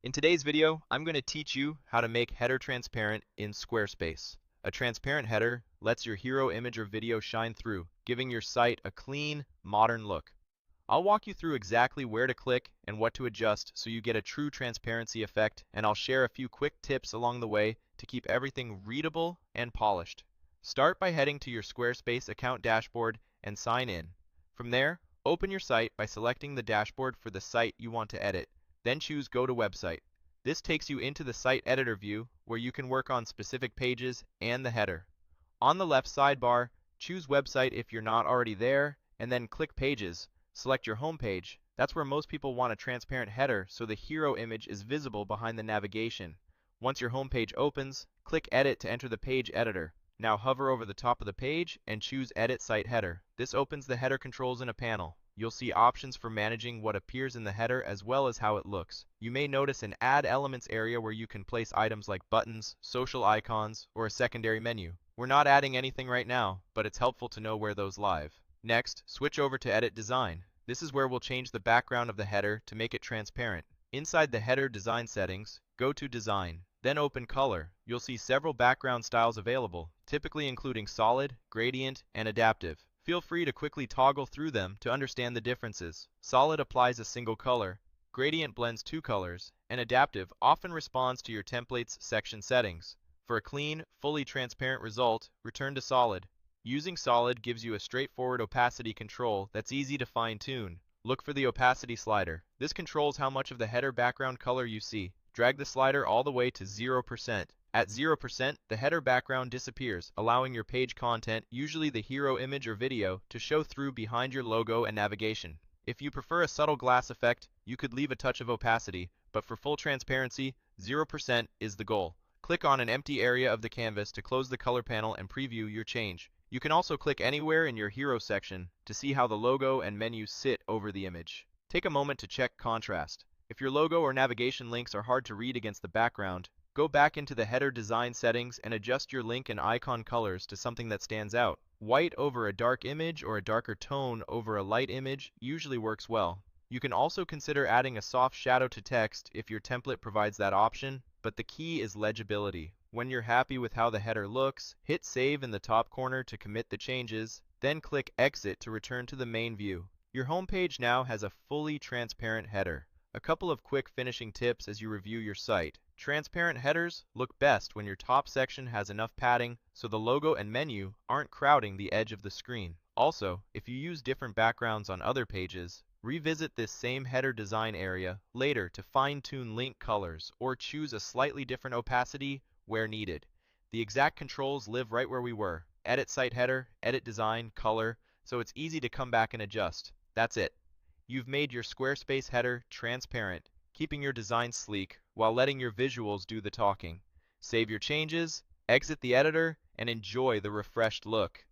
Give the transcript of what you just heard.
In today's video, I'm going to teach you how to make header transparent in Squarespace. A transparent header lets your hero image or video shine through, giving your site a clean, modern look. I'll walk you through exactly where to click and what to adjust so you get a true transparency effect, and I'll share a few quick tips along the way to keep everything readable and polished. Start by heading to your Squarespace account dashboard and sign in. From there, open your site by selecting the dashboard for the site you want to edit. Then choose Go to Website. This takes you into the site editor view where you can work on specific pages and the header. On the left sidebar, choose Website if you're not already there, and then click Pages. Select your home page. That's where most people want a transparent header so the hero image is visible behind the navigation. Once your home page opens, click Edit to enter the page editor. Now hover over the top of the page and choose Edit Site Header. This opens the header controls in a panel. You'll see options for managing what appears in the header as well as how it looks. You may notice an Add Elements area where you can place items like buttons, social icons, or a secondary menu. We're not adding anything right now, but it's helpful to know where those live. Next, switch over to Edit Design. This is where we'll change the background of the header to make it transparent. Inside the header design settings, go to Design, then open Color. You'll see several background styles available, typically including solid, gradient, and adaptive. Feel free to quickly toggle through them to understand the differences. Solid applies a single color, gradient blends two colors, and adaptive often responds to your template's section settings. For a clean, fully transparent result, return to solid. Using solid gives you a straightforward opacity control that's easy to fine-tune. Look for the opacity slider. This controls how much of the header background color you see. Drag the slider all the way to 0%. At 0%, the header background disappears, allowing your page content, usually the hero image or video, to show through behind your logo and navigation. If you prefer a subtle glass effect, you could leave a touch of opacity, but for full transparency, 0% is the goal. Click on an empty area of the canvas to close the color panel and preview your change. You can also click anywhere in your hero section to see how the logo and menu sit over the image. Take a moment to check contrast. If your logo or navigation links are hard to read against the background, go back into the header design settings and adjust your link and icon colors to something that stands out. White over a dark image or a darker tone over a light image usually works well. You can also consider adding a soft shadow to text if your template provides that option, but the key is legibility. When you're happy with how the header looks, hit Save in the top corner to commit the changes, then click Exit to return to the main view. Your home page now has a fully transparent header. A couple of quick finishing tips as you review your site. Transparent headers look best when your top section has enough padding so the logo and menu aren't crowding the edge of the screen. Also, if you use different backgrounds on other pages, revisit this same header design area later to fine-tune link colors or choose a slightly different opacity where needed. The exact controls live right where we were. Edit site header, edit design, color, so it's easy to come back and adjust. That's it. You've made your Squarespace header transparent, keeping your design sleek while letting your visuals do the talking. Save your changes, exit the editor, and enjoy the refreshed look.